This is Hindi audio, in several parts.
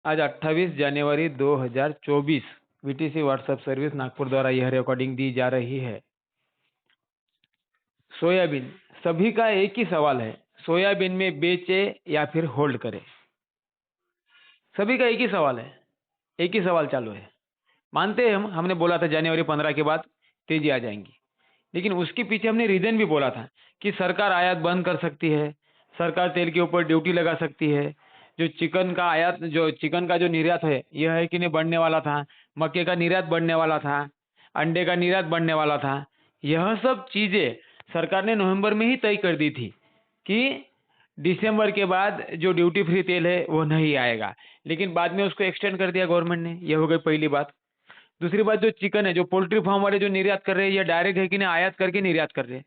आज 28 जनवरी 2024 वीटीसी व्हाट्सएप सर्विस नागपुर द्वारा यह रिकॉर्डिंग दी जा रही है। सोयाबीन, सभी का एक ही सवाल है, सोयाबीन में बेचे या फिर होल्ड करें। सभी का एक ही सवाल है, एक ही सवाल चालू है। मानते हैं हमने बोला था जनवरी 15 के बाद तेजी आ जाएंगी, लेकिन उसके पीछे हमने रीजन भी बोला था कि सरकार आयात बंद कर सकती है, सरकार तेल के ऊपर ड्यूटी लगा सकती है, जो चिकन का जो निर्यात है यह है कि नहीं बढ़ने वाला था, मक्के का निर्यात बढ़ने वाला था, अंडे का निर्यात बढ़ने वाला था। यह सब चीजें सरकार ने नवंबर में ही तय कर दी थी कि दिसंबर के बाद जो ड्यूटी फ्री तेल है वो नहीं आएगा, लेकिन बाद में उसको एक्सटेंड कर दिया गवर्नमेंट ने। यह हो गई पहली बात। दूसरी बात, जो चिकन है, जो पोल्ट्री फार्म वाले जो निर्यात कर रहे हैं, ये डायरेक्ट है कि नहीं आयात करके निर्यात कर रहे हैं।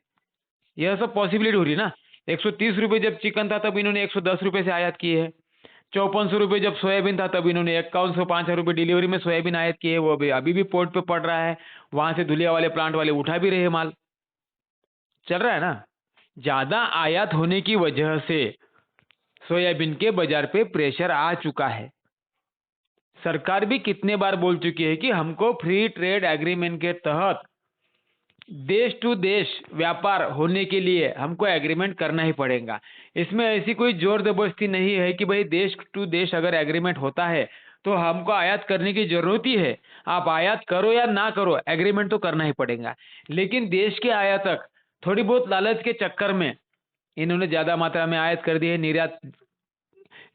यह सब पॉसिबिलिटी हो रही ना। 130 रुपये जब चिकन था तब इन्होंने 110 रुपये से आयात किए है। 5400 रुपये जब सोयाबीन था तब इन्होंने 5105 रुपये डिलीवरी में सोयाबीन आयात किए है। वो अभी भी पोर्ट पे पड़ रहा है, वहां से धुलिया वाले प्लांट वाले उठा भी रहे हैं माल, चल रहा है ना। ज्यादा आयात होने की वजह से सोयाबीन के बाजार पे प्रेशर आ चुका है। सरकार भी कितने बार बोल चुकी है कि हमको फ्री ट्रेड एग्रीमेंट के तहत देश टू देश व्यापार होने के लिए हमको एग्रीमेंट करना ही पड़ेगा। इसमें ऐसी कोई जोर जबरदस्ती नहीं है कि भाई देश टू देश अगर एग्रीमेंट होता है तो हमको आयात करने की जरूरत ही है। आप आयात करो या ना करो, एग्रीमेंट तो करना ही पड़ेगा। लेकिन देश के आयातक थोड़ी बहुत लालच के चक्कर में इन्होंने ज्यादा मात्रा में आयात कर दी है। निर्यात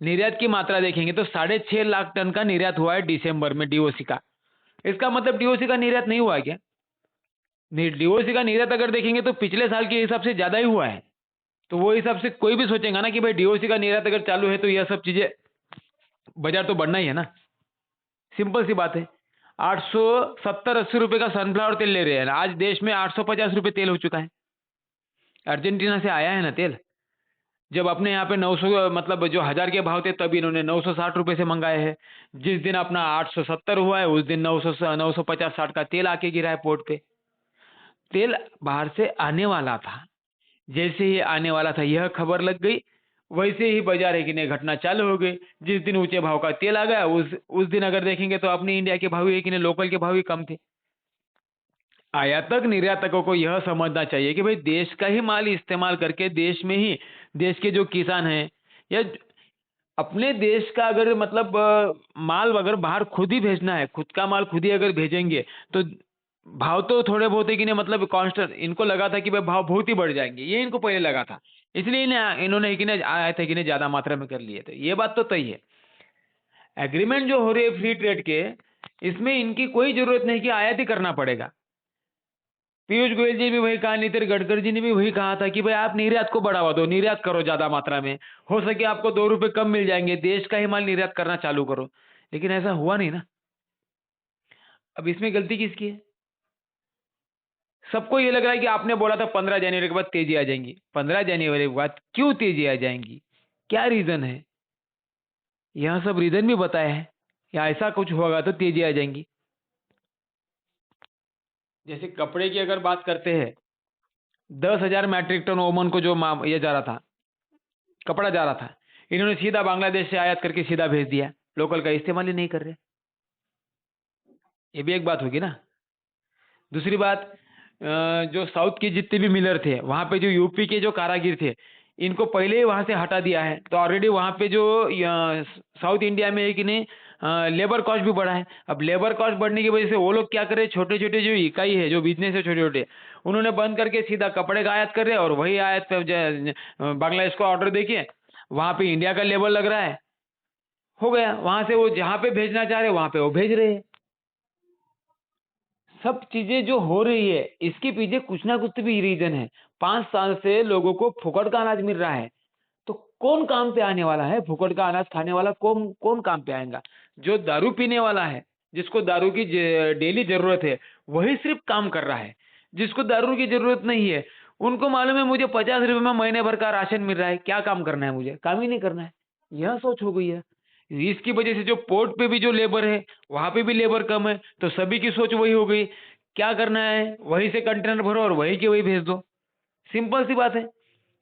निर्यात की मात्रा देखेंगे तो 6.5 लाख टन का निर्यात हुआ है दिसंबर में डीओसी का। इसका मतलब डीओसी का निर्यात नहीं हुआ है क्या? डीओसी का निर्यात अगर देखेंगे तो पिछले साल के हिसाब से ज्यादा ही हुआ है। तो वो हिसाब से कोई भी सोचेगा ना कि भाई डीओसी का निर्यात अगर चालू है तो यह सब चीजें बाजार तो बढ़ना ही है ना। सिंपल सी बात है। 870-80 रुपए का सनफ्लावर तेल ले रहे हैं, आज देश में 850 रुपए तेल हो चुका है। अर्जेंटीना से आया है ना तेल। जब अपने यहाँ पे 900 मतलब जो 1000 के भाव थे तब इन्होंने 960 रुपए से मंगाए हैं। जिस दिन अपना 870 हुआ है उस दिन 950-60 का तेल आके गिरा है पोर्ट पे। तेल बाहर से आने वाला था, जैसे ही आने वाला था यह खबर लग गई, वैसे ही बाजार है कि नहीं घटना चालू हो गई। जिस दिन ऊंचे भाव का तेल आ गया उस दिन अगर देखेंगे तो अपने इंडिया के भाव ही कि नहीं लोकल के भाव ही कम थे। आयातक निर्यातकों को यह समझना चाहिए कि भाई देश का ही माल इस्तेमाल करके देश में ही देश के जो किसान हैं या अपने देश का अगर मतलब माल अगर बाहर खुद ही भेजना है, खुद का माल खुद ही अगर भेजेंगे तो भाव तो थोड़े बहुत है कि नहीं मतलब कांस्टेंट। इनको लगा था कि भाई भाव बहुत ही बढ़ जाएंगे, ये इनको पहले लगा था, इसलिए इन्होंने कि नहीं आया था कि नहीं ज्यादा मात्रा में कर लिए थे। ये बात तो तय है। एग्रीमेंट जो हो रही है फ्री ट्रेड के, इसमें इनकी कोई जरूरत नहीं कि आयात ही करना पड़ेगा। पीयूष गोयल जी भी वही कहा, नितिन गडकरी जी ने भी वही कहा था कि भाई आप निर्यात को बढ़ावा दो, निर्यात करो ज्यादा मात्रा में, हो सके आपको 2 रुपए कम मिल जाएंगे, देश का ही माल निर्यात करना चालू करो। लेकिन ऐसा हुआ नहीं ना। अब इसमें गलती किसकी है? सबको ये लग रहा है कि आपने बोला था 15 जनवरी के बाद तेजी आ जाएंगी। 15 जनवरी के बाद क्यों तेजी आ जाएंगी, क्या रीजन है? यह सब रीजन भी बताया है या ऐसा कुछ होगा तो तेजी आ जाएंगी। जैसे कपड़े की अगर बात करते हैं, 10,000 मैट्रिक टन ओमन को जो ये जा रहा था, कपड़ा जा रहा था, इन्होंने सीधा बांग्लादेश से आयात करके सीधा भेज दिया, लोकल का इस्तेमाल ही नहीं कर रहे। ये भी एक बात होगी ना। दूसरी बात, जो साउथ के जितने भी मिलर थे वहां पे जो यूपी के जो कारागिर थे इनको पहले ही वहां से हटा दिया है। तो ऑलरेडी वहां पे जो साउथ इंडिया में है कि नहीं लेबर कॉस्ट भी बढ़ा है। अब लेबर कॉस्ट बढ़ने की वजह से वो लोग क्या कर रहे हैं, छोटे छोटे जो इकाई है, जो बिजनेस है छोटे छोटे, उन्होंने बंद करके सीधा कपड़े का आयात कर रहे हैं और वही आयात पे बांग्लादेश को ऑर्डर देखिए, वहां पे इंडिया का लेबर लग रहा है, हो गया। वहां से वो जहां पे भेजना चाह रहे वहां पे वो भेज रहे हैं। सब चीजें जो हो रही है इसके पीछे कुछ ना कुछ तो भी रीजन है। 5 साल से लोगों को फुकट का अनाज मिल रहा है, तो कौन काम पे आने वाला है? फुकट का अनाज खाने वाला कौन कौन काम पे आएगा? जो दारू पीने वाला है, जिसको दारू की डेली जरूरत है, वही सिर्फ काम कर रहा है। जिसको दारू की जरूरत नहीं है, उनको मालूम है मुझे 50 रुपए में महीने भर का राशन मिल रहा है, क्या काम करना है, मुझे काम ही नहीं करना है। यह सोच हो गई है। इसकी वजह से जो पोर्ट पे भी जो लेबर है वहां पे भी लेबर कम है, तो सभी की सोच वही हो गई, क्या करना है वहीं से कंटेनर भरो और वहीं के वही भेज दो। सिंपल सी बात है।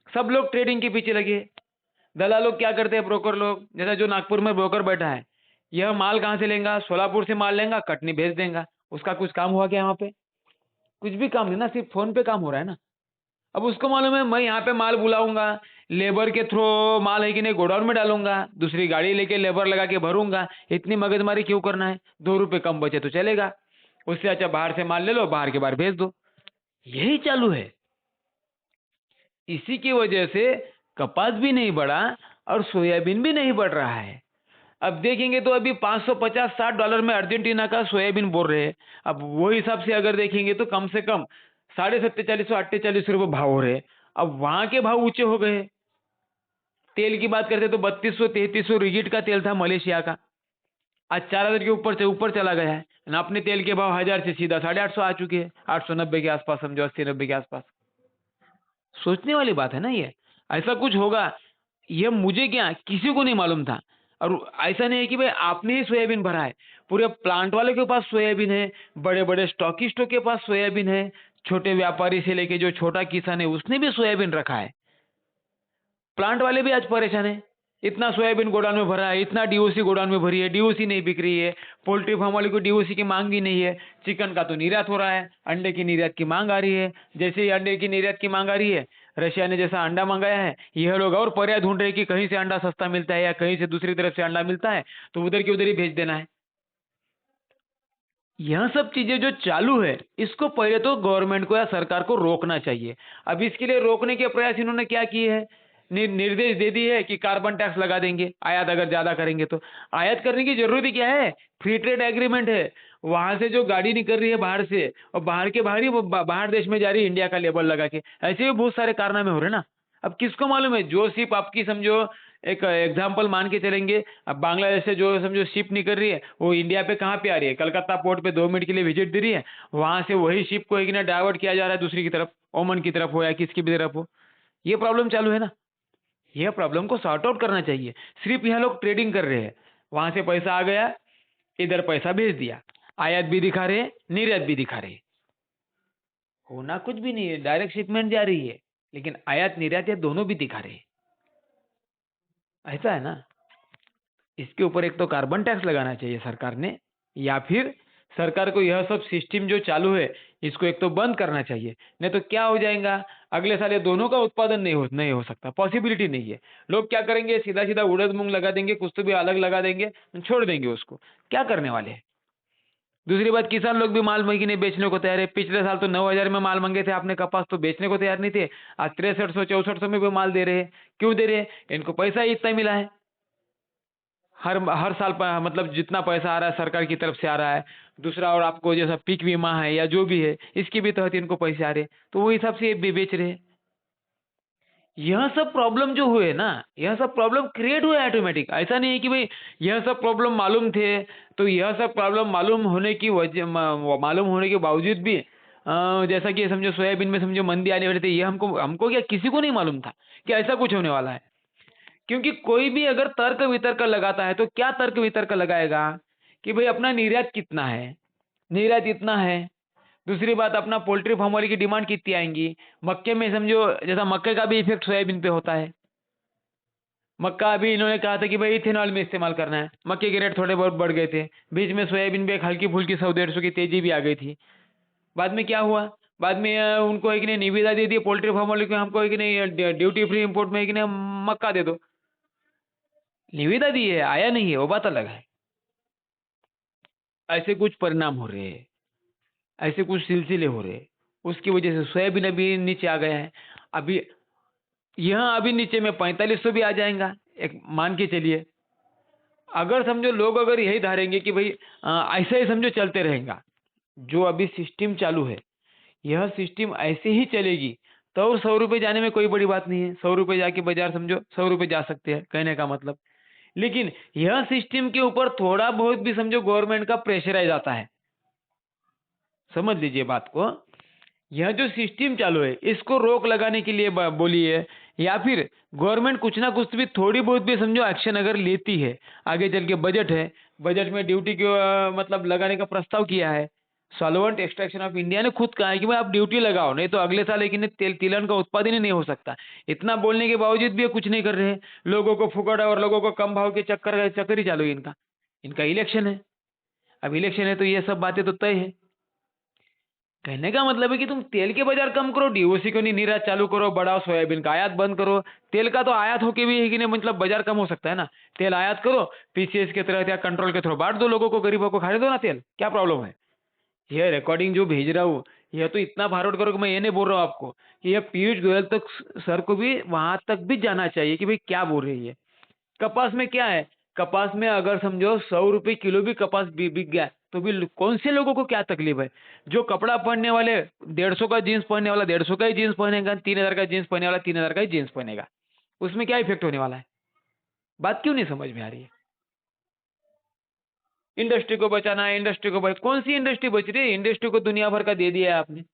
सब लोग ट्रेडिंग के पीछे लगे हैं। दलाल लोग क्या करते हैं, ब्रोकर लोग, जैसा जो नागपुर में ब्रोकर बैठा है, यह माल कहाँ से लेगा? सोलापुर से माल लेगा, कटनी भेज देगा। उसका कुछ काम हुआ क्या यहाँ पे? कुछ भी काम नहीं ना, सिर्फ फोन पे काम हो रहा है ना। अब उसको मालूम है मैं यहाँ पे माल बुलाऊंगा, लेबर के थ्रू माल है कि नहीं गोडाउन में डालूंगा, दूसरी गाड़ी लेके लेबर लगा के भरूंगा। इतनी मगजमारी क्यों करना है? 2 रुपए कम बचे तो चलेगा। उससे अच्छा बाहर से माल ले लो, बाहर के बाहर भेज दो। यही चालू है। इसी की वजह से कपास भी नहीं बढ़ा और सोयाबीन भी नहीं बढ़ रहा है। अब देखेंगे तो अभी 550-60 डॉलर में अर्जेंटीना का सोयाबीन बोल रहे हैं। अब वो हिसाब से अगर देखेंगे तो कम से कम 47,400-48 रुपये भाव हो रहे हैं। अब वहां के भाव ऊंचे हो गए। तेल की बात करते तो 3200-3300 रिगिट का तेल था मलेशिया का, आज 4,000 के ऊपर से ऊपर चला गया है। ना अपने तेल के भाव 1,000 से सीधा 850 आ चुके हैं, 890 के आसपास, समझो 80-90 के आसपास। सोचने वाली बात है ना ये। ऐसा कुछ होगा ये मुझे क्या, किसी को नहीं मालूम था। और ऐसा नहीं है कि भाई आपने ही सोयाबीन भरा है, पूरे प्लांट वाले के पास सोयाबीन है, बड़े बड़े स्टॉकिस्टों के पास सोयाबीन है, छोटे व्यापारी से लेके जो छोटा किसान है उसने भी सोयाबीन रखा है। प्लांट वाले भी आज परेशान है। इतना सोयाबीन गोडाउन में भरा है, इतना डीओसी गोडाउन में भरी है, डीओसी नहीं बिक रही है। पोल्ट्री फार्म वाले को डीओसी की मांग भी नहीं है। चिकन का तो निर्यात हो रहा है, अंडे की निर्यात की मांग आ रही है। जैसे ही अंडे की निर्यात की मांग आ रही है, रशिया ने जैसा अंडा मंगाया है, यह लोग और पर्याय ढूंढ रहे हैं कि कहीं से अंडा सस्ता मिलता है या कहीं से दूसरी तरफ से अंडा मिलता है तो उधर की उधर ही भेज देना है। यह सब चीजें जो चालू है, इसको पहले तो गवर्नमेंट को या सरकार को रोकना चाहिए। अब इसके लिए रोकने के प्रयास इन्होंने क्या किए हैं? निर्देश दे दिए है कि कार्बन टैक्स लगा देंगे आयात अगर ज्यादा करेंगे तो। आयात करने की जरूरत ही क्या है? फ्री ट्रेड एग्रीमेंट है। वहां से जो गाड़ी निकल रही है बाहर से, और बाहर के बाहर ही वो बाहर देश में जा रही है इंडिया का लेबल लगा के, ऐसे भी बहुत सारे कारनामे हो रहे हैं ना। अब किसको मालूम है? जो शिप आपकी समझो, एक एग्जाम्पल मान के चलेंगे, अब बांग्लादेश से जो समझो शिप निकल रही है, वो इंडिया पे कहाँ पे आ रही है? कलकत्ता पोर्ट पे 2 मिनट के लिए विजिट दे रही है। वहां से वही शिप को एक ना डाइवर्ट किया जा रहा है दूसरी की तरफ, ओमन की तरफ हो या किसकी भी तरफ हो। ये प्रॉब्लम चालू है ना। यह प्रॉब्लम को सॉर्ट आउट करना चाहिए। सिर्फ यहाँ लोग ट्रेडिंग कर रहे हैं, वहां से पैसा आ गया, इधर पैसा भेज दिया, आयात भी दिखा रहे हैं, निर्यात भी दिखा रहे हैं। होना कुछ भी नहीं है, डायरेक्ट शिपमेंट जा रही है, लेकिन आयात निर्यात ये दोनों भी दिखा रहे हैं। ऐसा है ना। इसके ऊपर एक तो कार्बन टैक्स लगाना चाहिए सरकार ने, या फिर सरकार को यह सब सिस्टम जो चालू है इसको एक तो बंद करना चाहिए। नहीं तो क्या हो जाएगा, अगले साल ये दोनों का उत्पादन नहीं हो सकता, पॉसिबिलिटी नहीं है। लोग क्या करेंगे? सीधा सीधा उड़द मूंग लगा देंगे, कुछ तो भी अलग लगा देंगे, छोड़ देंगे उसको। क्या करने वाले हैं? दूसरी बात, किसान लोग भी माल महीने बेचने को तैयार है। पिछले साल तो 9,000 में माल मांगे थे आपने कपास, तो बेचने को तैयार नहीं थे। आज 6300-6400 में भी माल दे रहे हैं। क्यों दे रहे हैं? इनको पैसा ही इतना मिला है। हर हर साल मतलब जितना पैसा आ रहा है सरकार की तरफ से आ रहा है। दूसरा, और आपको जैसा पीक बीमा है या जो भी है, इसके भी तहत इनको पैसे आ रहे हैं, तो वो हिसाब से ये बेच रहे हैं। यह सब प्रॉब्लम जो हुए ना, यह सब प्रॉब्लम क्रिएट हुए ऑटोमेटिक। ऐसा नहीं है कि भाई यह सब प्रॉब्लम मालूम थे, तो यह सब प्रॉब्लम मालूम होने की वजह, मालूम होने के बावजूद भी जैसा कि समझो सोयाबीन में समझो मंदी आने वाली थी, ये हमको हमको क्या किसी को नहीं मालूम था कि ऐसा कुछ होने वाला है। क्योंकि कोई भी अगर तर्क वितर्क लगाता है तो क्या तर्क वितर्क लगाएगा कि भाई अपना निर्यात कितना है, निर्यात इतना है। दूसरी बात, अपना पोल्ट्री फार्म वाले की डिमांड कितनी आएंगी। मक्के में समझो, जैसा मक्के का भी इफेक्ट सोयाबीन पे होता है। मक्का अभी इन्होंने कहा था कि भाई इथेनॉल में इस्तेमाल करना है, मक्के के रेट थोड़े बहुत बढ़ गए थे। बीच में सोयाबीन पे एक हल्की फुल्की 100-150 की तेजी भी आ गई थी। बाद में क्या हुआ? बाद में उनको एक ने निविदा दे दी पोल्ट्री फार्म वाले को, हमको एक ने ड्यूटी फ्री इंपोर्ट में एक ने मक्का दे दो। निविदा दी है, आया नहीं है, वो बात अलग है। ऐसे कुछ परिणाम हो रहे हैं, ऐसे कुछ सिलसिले हो रहे हैं। उसकी वजह से सोयाबीन अभी नीचे आ गया है। अभी यहाँ अभी नीचे में 4500 भी आ जाएगा, एक मान के चलिए। अगर समझो लोग अगर यही धारेंगे कि भाई ऐसा ही समझो चलते रहेगा, जो अभी सिस्टम चालू है यह सिस्टम ऐसे ही चलेगी, तो 100 रुपये जाने में कोई बड़ी बात नहीं है। 100 रुपये जाके बाजार समझो 100 रुपये जा सकते हैं, कहने का मतलब। लेकिन यह सिस्टम के ऊपर थोड़ा बहुत भी समझो गवर्नमेंट का प्रेशराइज आता है, समझ लीजिए बात को। यह जो सिस्टम चालू है इसको रोक लगाने के लिए बोली है, या फिर गवर्नमेंट कुछ ना कुछ भी थोड़ी बहुत भी समझो एक्शन अगर लेती है। आगे चल के बजट है, बजट में ड्यूटी को मतलब लगाने का प्रस्ताव किया है। सॉल्वेंट एक्सट्रैक्शन ऑफ इंडिया ने खुद कहा है कि भाई आप ड्यूटी लगाओ, नहीं तो अगले साल लेकिन तिलहन का उत्पादन ही नहीं हो सकता। इतना बोलने के बावजूद भी ये कुछ नहीं कर रहे हैं। लोगों को फुकड़ और लोगों को कम भाव के चक्कर ही चालू है इनका। इनका इलेक्शन है। अब इलेक्शन है तो ये सब बातें तो तय है। कहने का मतलब है कि तुम तेल के बाजार कम करो, डीओसी को नहीं निर्यात चालू करो, बढ़ाओ, सोयाबीन का आयात बंद करो। तेल का तो आयात होके भी है कि नहीं, मतलब बाजार कम हो सकता है ना। तेल आयात करो, पीसीएस के तहत या कंट्रोल के थ्रू बांट दो लोगों को, गरीबों को खाने दो ना तेल, क्या प्रॉब्लम है। ये रिकॉर्डिंग जो भेज रहा हूँ, यह तो इतना फॉरवर्ड करो कि मैं ये नहीं बोल रहा हूँ आपको कि यह पीयूष गोयल तक, सर को भी वहां तक भी जाना चाहिए कि भाई क्या बोल रही है। कपास में क्या है, कपास में अगर समझो 100 रुपए किलो भी कपास बिक गया तो भी कौन से लोगों को क्या तकलीफ है। जो कपड़ा पहनने वाले 150 का जीन्स पहनने वाला 150 का ही जीन्स पहनेगा, 3000 का जीन्स पहनने वाला 3000 का ही जीन्स पहनेगा, उसमें क्या इफेक्ट होने वाला है। बात क्यों नहीं समझ में आ रही है। इंडस्ट्री को बचाना है, इंडस्ट्री को कौन सी इंडस्ट्री बच रही है। इंडस्ट्री को दुनिया भर का दे दिया है आपने,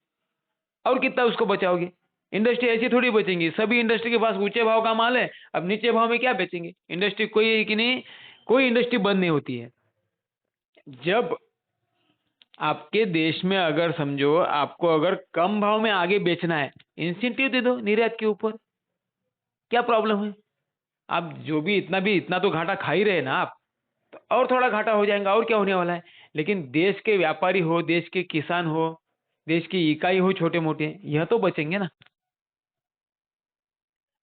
और कितना उसको बचाओगे। इंडस्ट्री ऐसी थोड़ी बचेंगी, सभी इंडस्ट्री के पास ऊंचे भाव का माल है, अब नीचे भाव में क्या बेचेंगे। इंडस्ट्री कोई है कि नहीं, कोई इंडस्ट्री बंद नहीं होती है। जब आपके देश में अगर समझो आपको अगर कम भाव में आगे बेचना है, इंसेंटिव दे दो निर्यात के ऊपर, क्या प्रॉब्लम है। आप जो भी इतना तो घाटा खा ही रहे ना आप, तो और थोड़ा घाटा हो जाएगा, और क्या होने वाला है। लेकिन देश के व्यापारी हो, देश के किसान हो, देश की इकाई हो, छोटे मोटे, यह तो बचेंगे ना।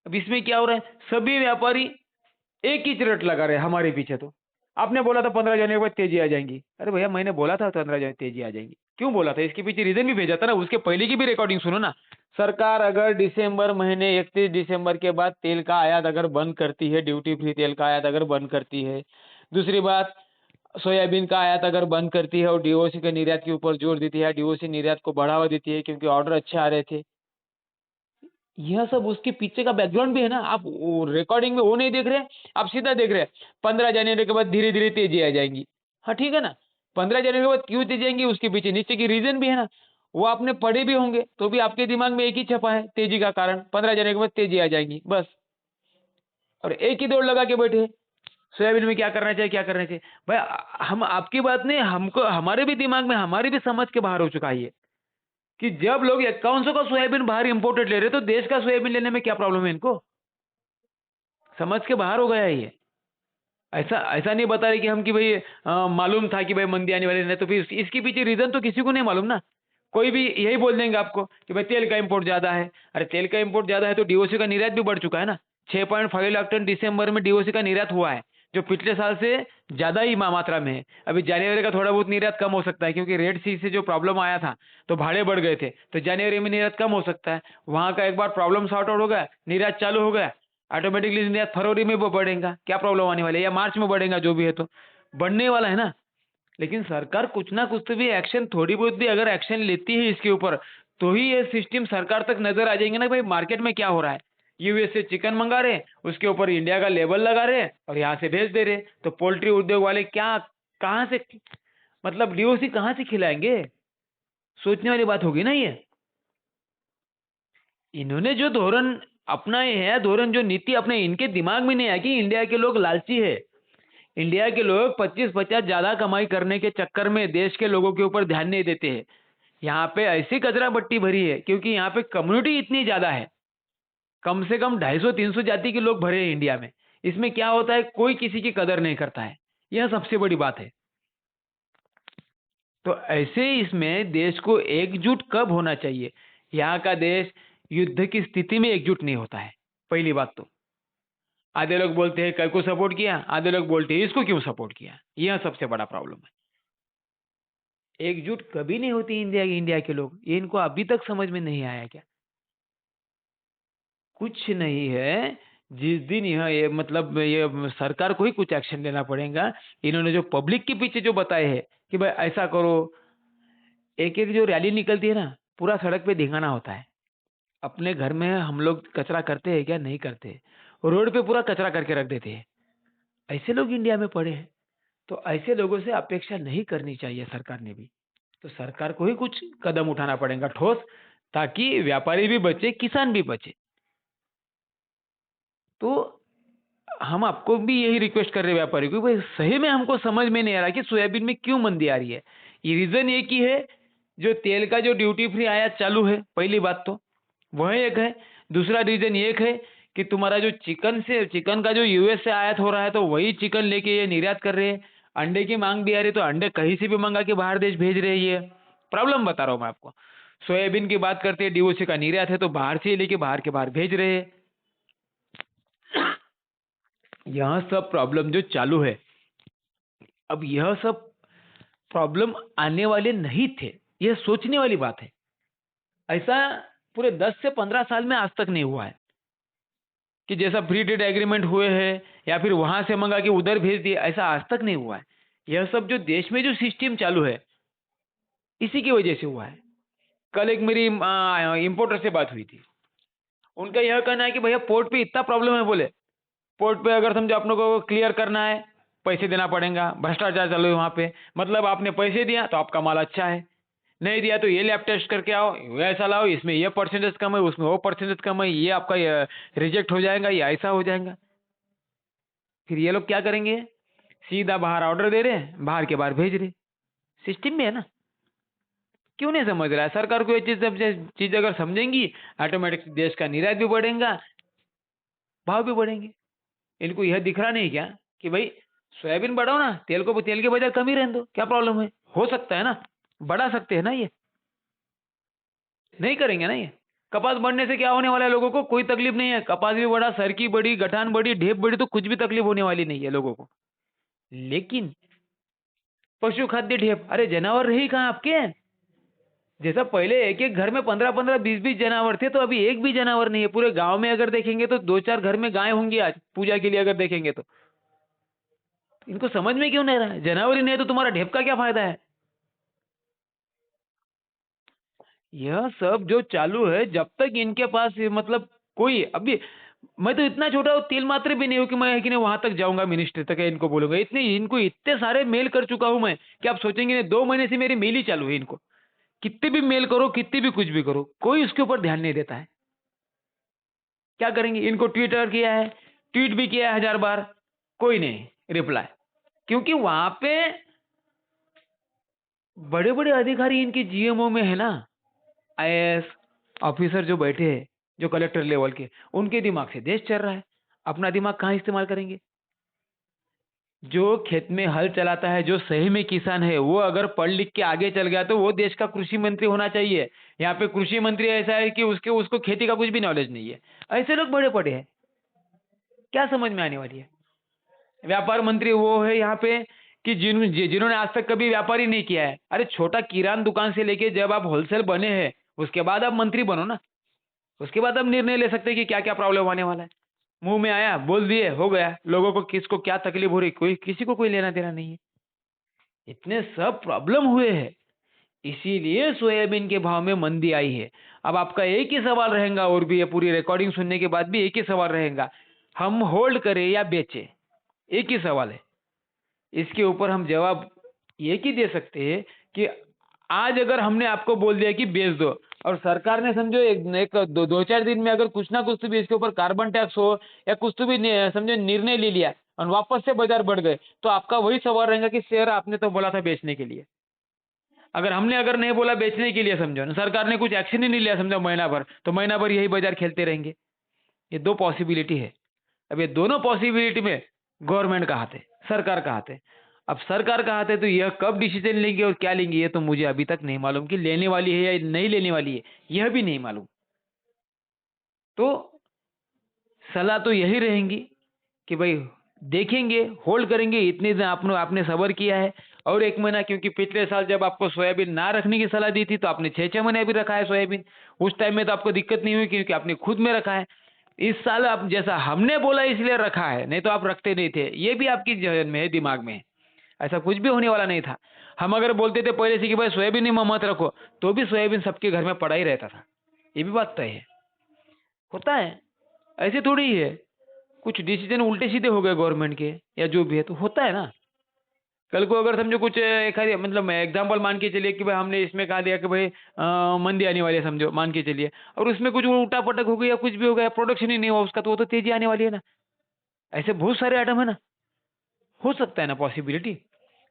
अब इसमें क्या हो रहा है, सभी व्यापारी एक ही रट लगा रहे हमारे पीछे। तो आपने बोला था 15 जनवरी के बाद तेजी आ जाएंगी, अरे भैया मैंने बोला था 15 जनवरी तेजी आ जाएंगी, क्यों बोला था, इसके पीछे रीजन भी भेजा था ना, उसके पहले की भी रिकॉर्डिंग सुनो ना। सरकार अगर दिसंबर महीने 31 दिसंबर के बाद तेल का आयात अगर बंद करती है, ड्यूटी फ्री तेल का आयात अगर बंद करती है, दूसरी बात सोयाबीन का आयात अगर बंद करती है और डीओसी के निर्यात के ऊपर जोर देती है, डीओसी निर्यात को बढ़ावा देती है क्योंकि ऑर्डर अच्छे आ रहे थे, यह सब उसके पीछे का बैकग्राउंड भी है ना। आप रिकॉर्डिंग में वो नहीं देख रहे, आप सीधा देख रहे हैं 15 जनवरी के बाद धीरे धीरे तेजी आ जाएंगी। हाँ ठीक है ना, 15 जनवरी के बाद क्यों तेजी आएंगी, उसके पीछे नीचे की रीजन भी है ना। वो आपने पढ़े भी होंगे तो भी आपके दिमाग में एक ही छपा है, तेजी का कारण 15 जनवरी के बाद तेजी आ जाएंगी बस। और एक ही दौड़ लगा के बैठे हैं, सोयाबीन में क्या करना चाहिए, क्या करना चाहिए। भाई हम आपकी बात नहीं, हमको हमारे भी दिमाग में, हमारी भी समझ के बाहर हो चुका है ये, कि जब लोग 5100 का सोयाबीन बाहर इंपोर्टेड ले रहे तो देश का सोयाबीन लेने में क्या प्रॉब्लम है इनको, समझ के बाहर हो गया है ये। ऐसा ऐसा नहीं बता रहे कि हम कि भाई मालूम था कि भाई मंदी आने वाली, नहीं तो फिर इसके पीछे रीजन तो किसी को नहीं मालूम ना। कोई भी यही बोल देंगे आपको कि भाई तेल का इंपोर्ट ज्यादा है। अरे तेल का इंपोर्ट ज्यादा है तो डीओसी का निर्यात भी बढ़ चुका है ना। 6.5 लाख टन दिसंबर में डीओसी का निर्यात हुआ है, जो पिछले साल से ज्यादा ही मात्रा में है। अभी जनवरी का थोड़ा बहुत निर्यात कम हो सकता है क्योंकि रेड सी से जो प्रॉब्लम आया था तो भाड़े बढ़ गए थे, तो जनवरी में निर्यात कम हो सकता है। वहां का एक बार प्रॉब्लम सॉर्ट आउट हो गया, निर्यात चालू हो गया, ऑटोमेटिकली निर्यात फरवरी में वो बढ़ेगा, क्या प्रॉब्लम आने वाली है, या मार्च में बढ़ेगा, जो भी है तो बढ़ने वाला है ना। लेकिन सरकार कुछ ना कुछ तो भी एक्शन, थोड़ी बहुत भी अगर एक्शन लेती है इसके ऊपर, तो ही ये सिस्टम सरकार तक नजर आ जाएंगे ना भाई मार्केट में क्या हो रहा है। यूएस से चिकन मंगा रहे, उसके ऊपर इंडिया का लेबल लगा रहे और यहाँ से भेज दे रहे, तो पोल्ट्री उद्योग वाले क्या, कहाँ से, मतलब डीओसी कहाँ से खिलाएंगे। सोचने वाली बात होगी ना ये। इन्होंने जो धोरण अपनाए हैं, धोरण जो नीति अपने, इनके दिमाग में नहीं आया कि इंडिया के लोग लालची है। इंडिया के लोग 25-50 ज्यादा कमाई करने के चक्कर में देश के लोगों के ऊपर ध्यान नहीं देते हैं। यहाँ पे ऐसी कचरा बट्टी भरी है क्योंकि यहाँ पे कम्युनिटी इतनी ज्यादा है, कम से कम 250-300 जाति के लोग भरे हैं इंडिया में। इसमें क्या होता है, कोई किसी की कदर नहीं करता है, यह सबसे बड़ी बात है। तो ऐसे इसमें देश को एकजुट कब होना चाहिए, यहाँ का देश युद्ध की स्थिति में एकजुट नहीं होता है, पहली बात तो। आधे लोग बोलते हैं कल को सपोर्ट किया, आधे लोग बोलते हैं इसको क्यों सपोर्ट किया, यह सबसे बड़ा प्रॉब्लम है। एकजुट कभी नहीं होती इंडिया के लोग, ये इनको अभी तक समझ में नहीं आया क्या। कुछ नहीं है, जिस दिन यह ये मतलब ये सरकार को ही कुछ एक्शन लेना पड़ेगा। इन्होंने जो पब्लिक के पीछे जो बताए हैं कि भाई ऐसा करो, एक एक जो रैली निकलती है ना, पूरा सड़क पे दिखाना होता है। अपने घर में हम लोग कचरा करते हैं क्या, नहीं करते, रोड पे पूरा कचरा करके रख देते हैं। ऐसे लोग इंडिया में पड़े हैं, तो ऐसे लोगों से अपेक्षा नहीं करनी चाहिए सरकार ने भी। तो सरकार को ही कुछ कदम उठाना पड़ेगा ठोस, ताकि व्यापारी भी बचे, किसान भी बचे। तो हम आपको भी यही रिक्वेस्ट कर रहे हैं व्यापारी को, भाई सही में हमको समझ में नहीं आ रहा कि सोयाबीन में क्यों मंदी आ रही है। ये रीजन एक ही है, जो तेल का जो ड्यूटी फ्री आयात चालू है, पहली बात तो वह एक है। दूसरा रीजन एक है कि तुम्हारा जो चिकन का जो यूएस से आयात हो रहा है, तो वही चिकन लेके ये निर्यात कर रहे हैं। अंडे की मांग भी आ रही, तो अंडे कहीं से भी मंगा के बाहर देश भेज रहे हैं। ये प्रॉब्लम बता रहा हूं मैं आपको। सोयाबीन की बात करते हैं, डीओसी का निर्यात है, तो बाहर से ही लेके बाहर के बाहर भेज रहे हैं। यह सब प्रॉब्लम जो चालू है, अब यह सब प्रॉब्लम आने वाले नहीं थे, यह सोचने वाली बात है। ऐसा पूरे 10 से 15 साल में आज तक नहीं हुआ है कि जैसा फ्री ट्रेड एग्रीमेंट हुए हैं या फिर वहां से मंगा के उधर भेज दिए, ऐसा आज तक नहीं हुआ है। यह सब जो देश में जो सिस्टम चालू है, इसी की वजह से हुआ है। कल एक मेरी इंपोर्टर से बात हुई थी। उनका यह कहना है कि भैया पोर्ट पे इतना प्रॉब्लम है, बोले पोर्ट पे अगर समझो अपनों को क्लियर करना है, पैसे देना पड़ेगा, भ्रष्टाचार चालू है वहां पे। मतलब आपने पैसे दिया तो आपका माल अच्छा है, नहीं दिया तो ये लैब टेस्ट करके आओ, ऐसा लाओ, इसमें ये परसेंटेज कम है, उसमें वो परसेंटेज कम है, ये आपका रिजेक्ट हो जाएगा, ये ऐसा हो जाएगा। फिर ये लोग क्या करेंगे? सीधा बाहर ऑर्डर दे रहे हैं, बाहर के बाहर भेज रहे। सिस्टम में है ना। क्यों नहीं समझ रहा है सरकार को? ये चीज अगर समझेंगी, ऑटोमेटिक देश का निर्यात भी बढ़ेगा, भाव भी बढ़ेंगे। इनको यह दिख रहा नहीं क्या कि भाई सोयाबीन बढ़ाओ ना, तेल के बाजार कम ही रहने दो, क्या प्रॉब्लम है? हो सकता है ना, बढ़ा सकते हैं ना। ये नहीं करेंगे ना। ये कपास बढ़ने से क्या होने वाला है? लोगों को कोई तकलीफ नहीं है। कपास भी बढ़ा, सरकी बढ़ी, गठान बढ़ी, ढेप बढ़ी, तो कुछ भी तकलीफ होने वाली नहीं है लोगों को। लेकिन पशु खाद्य ढेप, अरे जानवर रही कहाँ आपके? जैसा पहले एक एक घर में 15-15, 20-20 जानवर थे, तो अभी एक भी जानवर नहीं है। पूरे गांव में अगर देखेंगे तो 2-4 घर में गाय होंगी आज पूजा के लिए, अगर देखेंगे तो। इनको समझ में क्यों नहीं रहा है? जानवर ही नहीं है तो तुम्हारा ढेप का क्या फायदा है? यह सब जो चालू है, जब तक इनके पास मतलब कोई अभी, मैं तो इतना छोटा हूँ, तिल मात्र भी नहीं हूं कि मैं है कि नहीं वहां तक जाऊंगा, मिनिस्टर तक इनको बोलूंगा। इतने इनको इतने सारे मेल कर चुका हूं मैं कि आप सोचेंगे नहीं, 2 महीने से मेरी मेल ही चालू है इनको। कितने भी मेल करो, कितने भी कुछ भी करो, कोई उसके ऊपर ध्यान नहीं देता है। क्या करेंगे? इनको ट्विटर किया है, ट्वीट भी किया है 1000 बार, कोई नहीं रिप्लाई। क्योंकि वहां पे बड़े बड़े अधिकारी इनके जीएमओ में है ना, आईएएस ऑफिसर जो बैठे हैं, जो कलेक्टर लेवल के, उनके दिमाग से देश चल रहा है। अपना दिमाग कहाँ इस्तेमाल करेंगे? जो खेत में हल चलाता है, जो सही में किसान है, वो अगर पढ़ लिख के आगे चल गया तो वो देश का कृषि मंत्री होना चाहिए। यहाँ पे कृषि मंत्री ऐसा है कि उसको खेती का कुछ भी नॉलेज नहीं है। ऐसे लोग बड़े पड़े हैं, क्या समझ में आने वाली है? व्यापार मंत्री वो है यहाँ पे कि जिन्होंने आज तक कभी व्यापार ही नहीं किया है। अरे छोटा किराना दुकान से लेके जब आप होलसेल बने हैं, उसके बाद आप मंत्री बनो ना। उसके बाद आप निर्णय ले सकते हैं कि क्या क्या प्रॉब्लम आने वाला है। मुंह में आया बोल दिए, हो गया। लोगों को किसको क्या तकलीफ हो रही, कोई किसी को कोई लेना देना नहीं है। इतने सब प्रॉब्लम हुए हैं, इसीलिए सोयाबीन के भाव में मंदी आई है। अब आपका एक ही सवाल रहेगा, और भी ये पूरी रिकॉर्डिंग सुनने के बाद भी एक ही सवाल रहेगा, हम होल्ड करें या बेचें? एक ही सवाल है। इसके ऊपर हम जवाब एक ही दे सकते हैं कि आज अगर हमने आपको बोल दिया कि बेच दो, और सरकार ने समझो एक 2-4 दिन में अगर कुछ ना कुछ तो भी इसके ऊपर कार्बन टैक्स हो या कुछ तो भी समझो निर्णय ले लिया और वापस से बाजार बढ़ गए, तो आपका वही सवाल रहेगा कि शेयर आपने तो बोला था बेचने के लिए। अगर नहीं बोला बेचने के लिए, समझो ना, सरकार ने कुछ एक्शन ही नहीं लिया समझो महीना भर, तो महीना भर यही बाजार खेलते रहेंगे। ये दो पॉसिबिलिटी है। अब ये दोनों पॉसिबिलिटी में गवर्नमेंट का हाथ है, सरकार का हाथ है। अब सरकार का हाथ है तो यह कब डिसीजन लेंगे और क्या लेंगे, ये तो मुझे अभी तक नहीं मालूम कि लेने वाली है या नहीं लेने वाली है, यह भी नहीं मालूम। तो सलाह तो यही रहेंगी कि भाई देखेंगे, होल्ड करेंगे। इतने दिन आपने आपने सब्र किया है, और 1 महीना, क्योंकि पिछले साल जब आपको सोयाबीन ना रखने की सलाह दी थी तो आपने 6-6 महीने भी रखा है सोयाबीन। उस टाइम में तो आपको दिक्कत नहीं हुई क्योंकि आपने खुद में रखा है। इस साल आप जैसा हमने बोला इसलिए रखा है, नहीं तो आप रखते नहीं थे। ये भी आपकी जहन में है, दिमाग में है। ऐसा कुछ भी होने वाला नहीं था। हम अगर बोलते थे पहले से कि भाई सोयाबीन ही मत रखो, तो भी सोयाबीन सबके घर में पड़ा ही रहता था। ये भी बात तय है। होता है, ऐसे थोड़ी ही है। कुछ डिसीजन उल्टे सीधे हो गए गवर्नमेंट के या जो भी है, तो होता है ना। कल को अगर समझो कुछ एक मतलब एग्जाम्पल मान के चलिए कि भाई हमने इसमें कहा दिया कि भाई मंदी आने वाली है, समझो मान के चलिए, और उसमें कुछ उल्टा पटक हो गया, कुछ भी हो गया, प्रोडक्शन ही नहीं हुआ उसका, तो वो तो तेजी आने वाली है ना। ऐसे बहुत सारे आइटम है ना, हो सकता है ना पॉसिबिलिटी।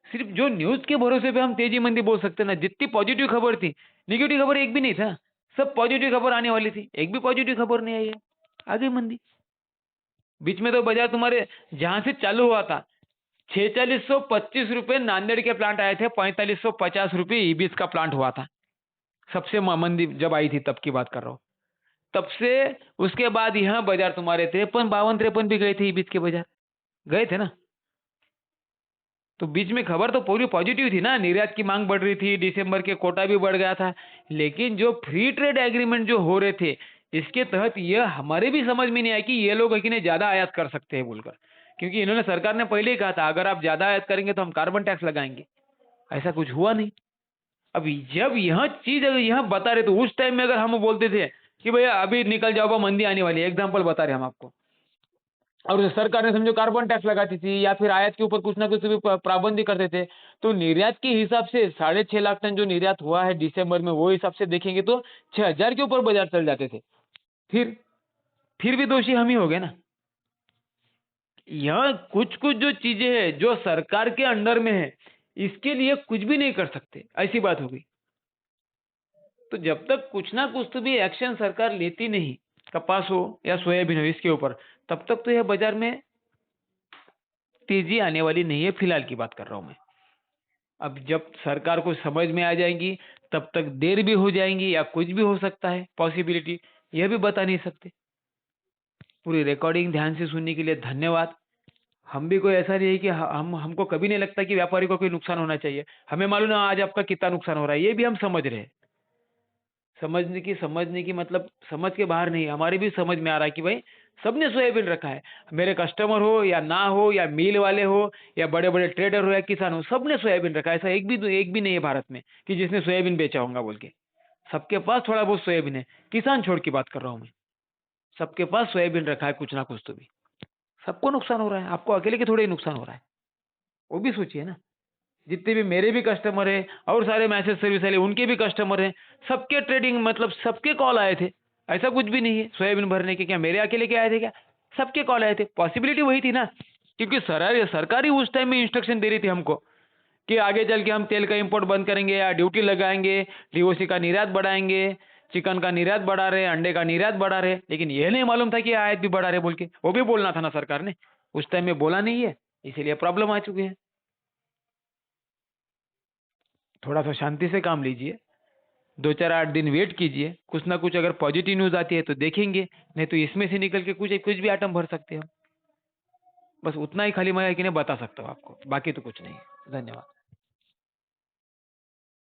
सिर्फ जो न्यूज के भरोसे पे हम तेजी मंदी बोल सकते हैं ना। जितनी पॉजिटिव खबर थी, निगेटिव खबर एक भी नहीं था। सब पॉजिटिव खबर आने वाली थी, एक भी पॉजिटिव खबर नहीं आई है, आ गई मंदी। बीच में तो बाजार तुम्हारे जहां से चालू हुआ था, ₹4625 नांदेड़ के प्लांट आए थे, ₹4550 ईबीस का प्लांट हुआ था। सबसे मंदी जब आई थी तब की बात कर रहा हूँ। तब से उसके बाद यहाँ बाजार तुम्हारे 53, 52, 53 भी गए थे ईबीस के बाजार, गए थे ना। तो बीच में खबर तो पूरी पॉजिटिव थी ना, निर्यात की मांग बढ़ रही थी, दिसंबर के कोटा भी बढ़ गया था। लेकिन जो फ्री ट्रेड एग्रीमेंट जो हो रहे थे, इसके तहत यह हमारे भी समझ में नहीं आया कि ये लोग है कि नहीं ज्यादा आयात कर सकते हैं बोलकर। क्योंकि इन्होंने सरकार ने पहले ही कहा था अगर आप ज्यादा आयात करेंगे तो हम कार्बन टैक्स लगाएंगे। ऐसा कुछ हुआ नहीं। अब जब यह चीज अगर यह बता रहे तो उस टाइम में अगर हम बोलते थे कि भैया अभी निकल जाओ मंदी आने वाली है, एग्जाम्पल बता रहे हम आपको, और सरकार ने समझो कार्बन टैक्स लगाती थी या फिर आयात के ऊपर कुछ ना कुछ भी पाबंदी करते थे, तो निर्यात के हिसाब से 6.5 लाख टन जो निर्यात हुआ है दिसंबर में, वो हिसाब से देखेंगे तो 6000 के ऊपर बाजार चल जाते थे। फिर भी दोषी हम ही हो गए ना। यह कुछ कुछ जो चीजें हैं जो सरकार के अंडर में है, इसके लिए कुछ भी नहीं कर सकते, ऐसी बात हो गई। तो जब तक कुछ ना कुछ तो भी एक्शन सरकार लेती नहीं, कपास हो या सोयाबीन हो इसके ऊपर, तब तक तो यह बाजार में तेजी आने वाली नहीं है। फिलहाल की बात कर रहा हूं मैं। अब जब सरकार को समझ में आ जाएंगी तब तक देर भी हो जाएंगी या कुछ भी हो सकता है, पॉसिबिलिटी यह भी बता नहीं सकते। पूरी रिकॉर्डिंग ध्यान से सुनने के लिए धन्यवाद। हम भी कोई ऐसा नहीं है कि हमको कभी नहीं लगता कि व्यापारी को कोई नुकसान होना चाहिए। हमें मालूम है आज आपका कितना नुकसान हो रहा है, ये भी हम समझ रहे हैं। समझने की मतलब समझ के बाहर नहीं, हमारी भी समझ में आ रहा है कि भाई सबने सोयाबीन रखा है। मेरे कस्टमर हो या ना हो, या मिल वाले हो या बड़े बड़े ट्रेडर हो या किसान हो, सबने सोयाबीन रखा है। ऐसा एक भी नहीं है भारत में कि जिसने सोयाबीन बेचा होगा बोल के। सबके पास थोड़ा बहुत सोयाबीन है, किसान छोड़ की बात कर रहा हूं मैं। सबके पास सोयाबीन रखा है कुछ ना कुछ तो भी। सबको नुकसान हो रहा है, आपको अकेले के थोड़े ही नुकसान हो रहा है, वो भी सोचिए ना। जितने भी मेरे भी कस्टमर है और सारे मैसेज सर्विस वाले उनके भी कस्टमर हैं, सबके ट्रेडिंग मतलब सबके कॉल आए थे। ऐसा कुछ भी नहीं है सोयाबीन भरने के, क्या मेरे अकेले के आए थे क्या? सबके कॉल आए थे। पॉसिबिलिटी वही थी ना, क्योंकि सरकार ही उस टाइम में इंस्ट्रक्शन दे रही थी हमको कि आगे चल के हम तेल का इंपोर्ट बंद करेंगे या ड्यूटी लगाएंगे, डीओसी का निर्यात बढ़ाएंगे, चिकन का निर्यात बढ़ा रहे, अंडे का निर्यात बढ़ा रहे। लेकिन यह नहीं मालूम था कि आयात भी बढ़ा रहे बोल के। वो भी बोलना था ना सरकार ने, उस टाइम में बोला नहीं है, इसीलिए प्रॉब्लम आ चुकी है। थोड़ा सा शांति से काम लीजिए, 2 4 8 दिन वेट कीजिए, कुछ ना कुछ अगर पॉजिटिव न्यूज आती है तो देखेंगे, नहीं तो इसमें से निकल के कुछ कुछ भी आइटम भर सकते हो। बस उतना ही खाली मैं कि नहीं बता सकता हूँ आपको, बाकी तो कुछ नहीं है। धन्यवाद।